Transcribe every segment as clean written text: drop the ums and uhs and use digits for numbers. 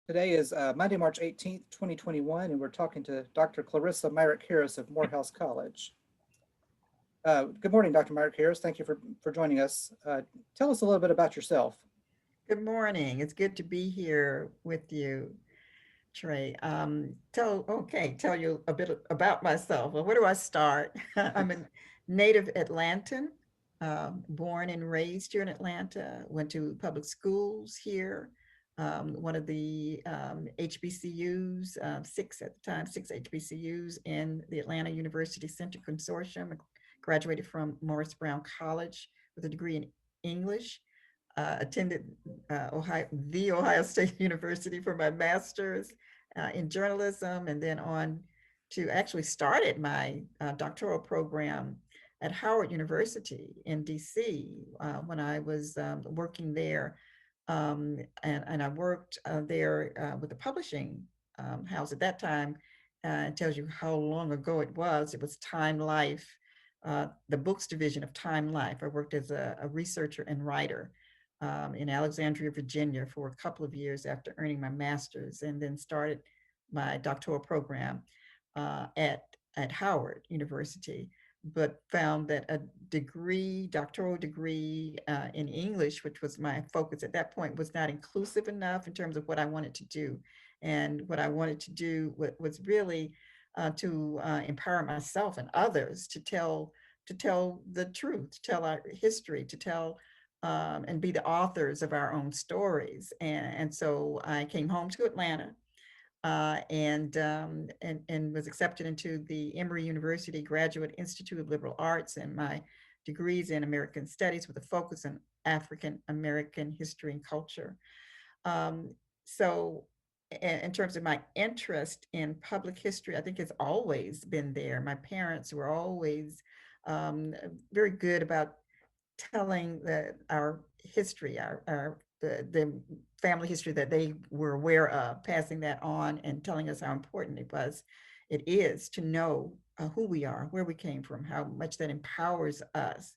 Today is Monday, March 18th, 2021, and we're talking to Dr. Clarissa Myrick Harris of Morehouse College. Good morning, Dr. Myrick Harris. Thank you for joining us. Tell us a little bit about yourself. Good morning. It's good to be here with you, Trey. Tell you a bit about myself. Well, where do I start? I'm a native Atlantan, born and raised here in Atlanta. Went to public schools here. One of the HBCUs, six at the time, six HBCUs in the Atlanta University Center Consortium. Graduated from Morris Brown College with a degree in English. Attended the Ohio State University for my master's in journalism, and then on to actually started my doctoral program at Howard University in DC when I was working there. And I worked there with the publishing house at that time. It tells you how long ago it was. It was Time Life, the books division of Time Life. I worked as a researcher and writer in Alexandria, Virginia for a couple of years after earning my master's, and then started my doctoral program at Howard University, but found that a doctoral degree in English, which was my focus at that point, was not inclusive enough in terms of what I wanted to do. And what I wanted to do was really to empower myself and others to tell the truth, to tell our history, to tell and be the authors of our own stories. And so I came home to Atlanta and was accepted into the Emory University Graduate Institute of Liberal Arts, and my degrees in American Studies with a focus on African American history and culture. Um, so in terms of my interest in public history, I think it's always been there. My parents were always um, very good about telling our history, the family history that they were aware of, passing that on and telling us how important it is to know who we are, where we came from, how much that empowers us.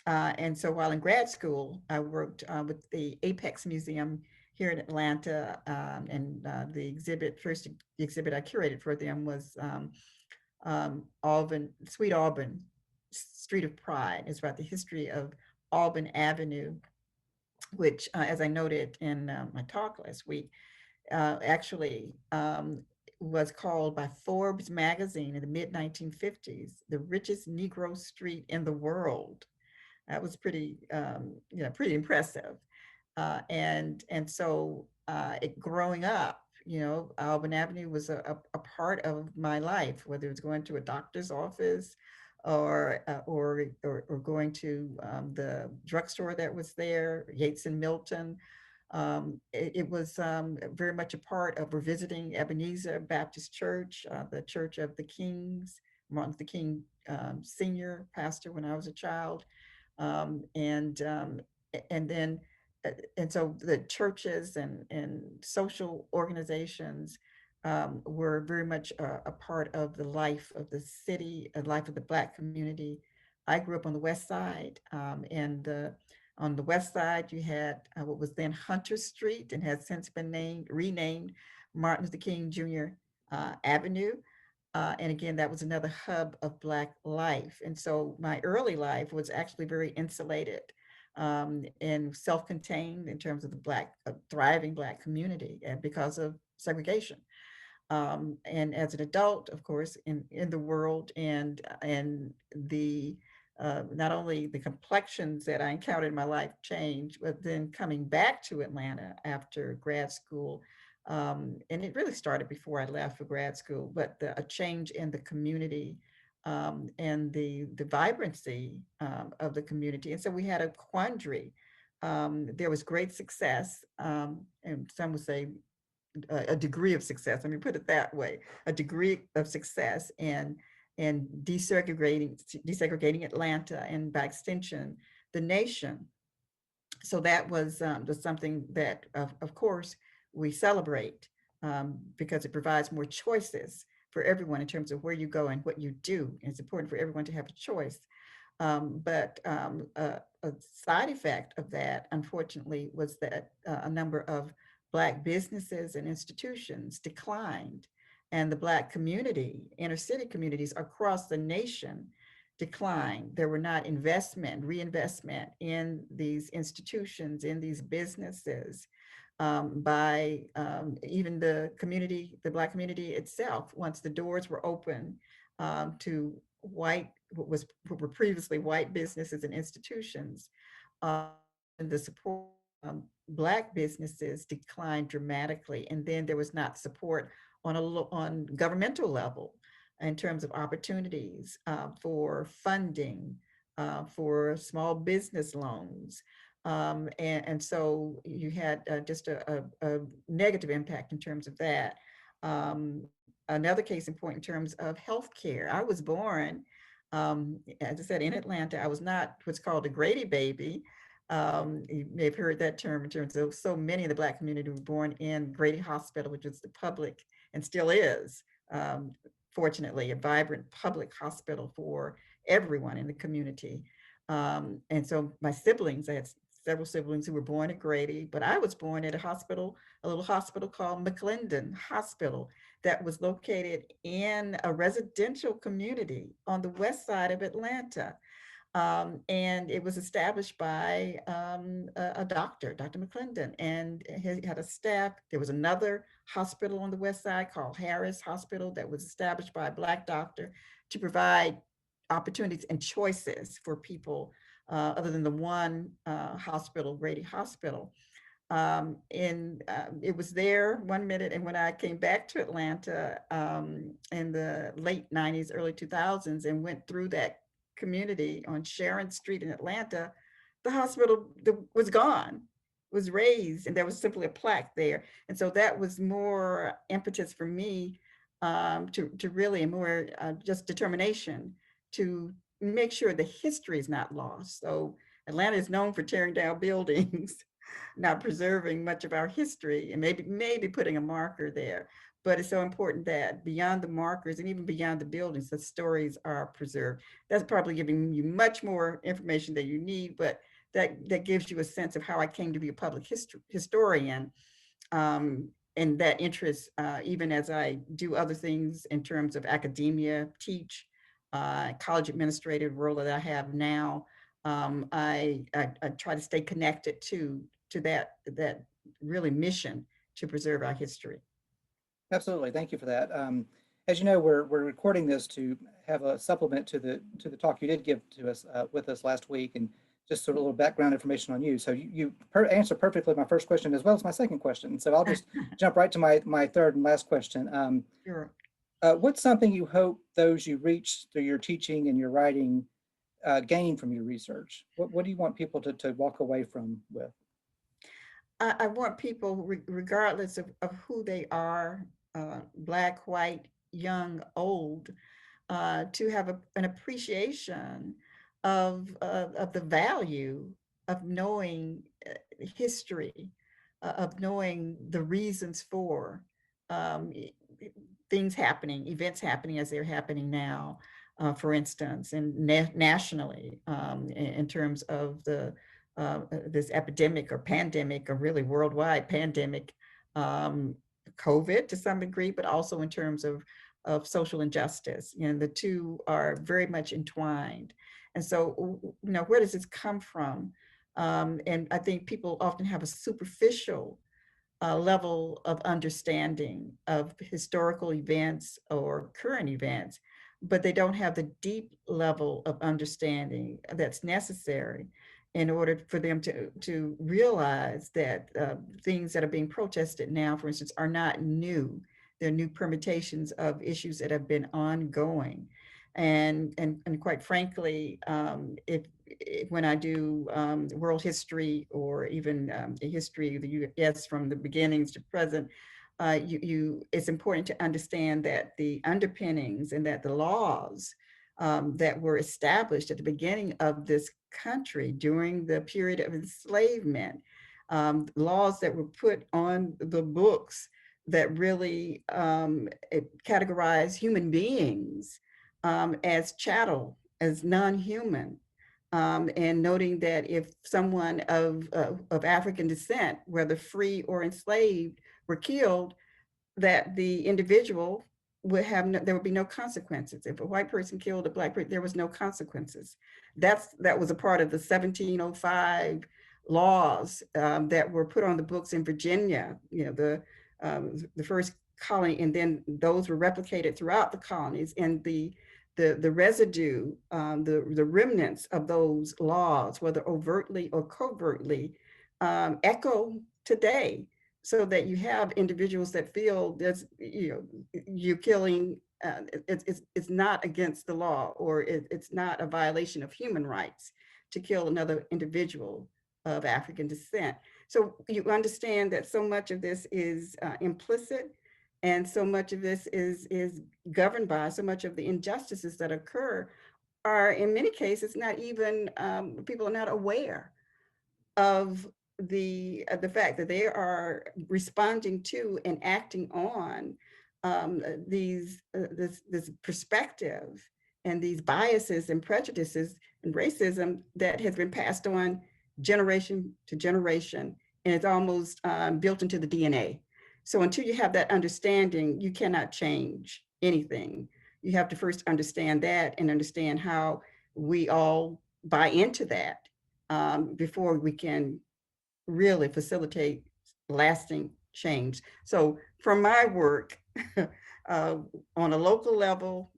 And so while in grad school, I worked with the Apex Museum here in Atlanta, and first exhibit I curated for them was Sweet Auburn, Street of Pride. It's about the history of Auburn Avenue, which, as I noted in my talk last week, actually was called by Forbes magazine in the mid 1950s the richest Negro street in the world. That was pretty impressive. Growing up, Auburn Avenue was a part of my life, whether it was going to a doctor's office or going to the drugstore that was there, Yates and Milton. It was very much a part of revisiting Ebenezer Baptist Church, the Church of the Kings, Martin Luther King Senior pastor when I was a child, um, and um, and then and so the churches and social organizations were very much a part of the life of the city, a life of the Black community. I grew up on the West Side, and on the West Side you had what was then Hunter Street and has since been renamed Martin Luther King Jr. Avenue. And again, that was another hub of Black life. And so my early life was actually very insulated and self-contained in terms of the thriving Black community, and because of segregation. And as an adult, of course, in the world and the not only the complexions that I encountered in my life changed, but then coming back to Atlanta after grad school, and it really started before I left for grad school, but a change in the community and the vibrancy of the community. And so we had a quandary. There was great success, and some would say a degree of success. Let me put it that way: a degree of success and desegregating Atlanta, and by extension, the nation. So that was something that, of course, we celebrate because it provides more choices for everyone in terms of where you go and what you do. And it's important for everyone to have a choice. A side effect of that, unfortunately, was that a number of Black businesses and institutions declined, and the Black community, inner city communities across the nation declined. There were not reinvestment in these institutions, in these businesses, by even the community, the Black community itself. Once the doors were open to what were previously white businesses and institutions, and the support Black businesses declined dramatically, and then there was not support on governmental level in terms of opportunities for funding, for small business loans. And so you had just a negative impact in terms of that. Um, Another case in point in terms of healthcare. I was born, as I said, in Atlanta. I was not what's called a Grady baby. You may have heard that term in terms of so many in the Black community were born in Grady Hospital, which was the public and still is, fortunately, a vibrant public hospital for everyone in the community. And so my siblings, I had several siblings who were born at Grady, but I was born at a little hospital called McClendon Hospital that was located in a residential community on the west side of Atlanta. And it was established by a doctor, Dr. McClendon, and he had a staff. There was another hospital on the west side called Harris Hospital that was established by a Black doctor to provide opportunities and choices for people other than the one hospital, Grady Hospital. And it was there 1 minute. And when I came back to Atlanta in the late 90s, early 2000s, and went through that community on Sharon Street in Atlanta, the hospital was gone, was razed, and there was simply a plaque there. And so that was more impetus for me to really, and more just determination to make sure the history is not lost. So Atlanta is known for tearing down buildings, not preserving much of our history, and maybe putting a marker there. But it's so important that beyond the markers and even beyond the buildings, the stories are preserved. That's probably giving you much more information than you need, but that gives you a sense of how I came to be a public historian, and that interest, even as I do other things in terms of academia, teach, college administrative role that I have now. I try to stay connected to that really mission to preserve our history. Absolutely. Thank you for that. As you know, we're recording this to have a supplement to the talk you did give to us with us last week, and just sort of a little background information on you. So you answered perfectly my first question as well as my second question. So I'll just jump right to my third and last question. Sure. What's something you hope those you reach through your teaching and your writing gain from your research? What do you want people to walk away from with? I want people, regardless of who they are, Black, white, young, old, to have an appreciation of the value of knowing history, of knowing the reasons for um, things happening, events happening as they're happening now, for instance, and nationally, in terms of this epidemic or pandemic, or really worldwide pandemic, COVID to some degree, but also in terms of social injustice. And the two are very much entwined. And so, where does this come from? And I think people often have a superficial level of understanding of historical events or current events, but they don't have the deep level of understanding that's necessary in order for them to realize that things that are being protested now, for instance, are not new. They're new permutations of issues that have been ongoing. And quite frankly, if when I do world history, or even the history of the U.S. from the beginnings to present, it's important to understand that the underpinnings and that the laws that were established at the beginning of this country during the period of enslavement, laws that were put on the books that really categorize human beings as chattel, as non-human, and noting that if someone of African descent, whether free or enslaved, were killed, that the individual would have there would be no consequences. If a white person killed a black person, there was no consequences. That was a part of the 1705 laws that were put on the books in Virginia. The first colony, and then those were replicated throughout the colonies. And the residue, the remnants of those laws, whether overtly or covertly, echo today, so that you have individuals that feel there's, you're killing, it's not against the law, or it's not a violation of human rights to kill another individual of African descent. So you understand that so much of this is implicit, and so much of this is governed by, so much of the injustices that occur are in many cases not even, people are not aware of the fact that they are responding to and acting on this perspective and these biases and prejudices and racism that has been passed on generation to generation, and it's almost built into the DNA. So until you have that understanding, you cannot change anything. You have to first understand that and understand how we all buy into that, before we can really facilitate lasting change. So from my work on a local level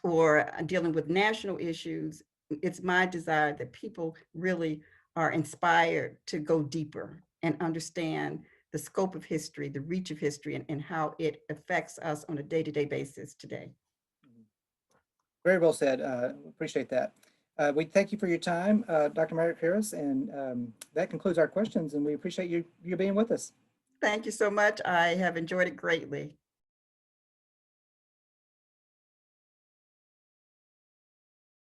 or dealing with national issues, it's my desire that people really are inspired to go deeper and understand the scope of history, the reach of history, and how it affects us on a day-to-day basis today. Very well said. Appreciate that. We thank you for your time, Dr. Myrick Harris, and that concludes our questions, and we appreciate you being with us. Thank you so much. I have enjoyed it greatly.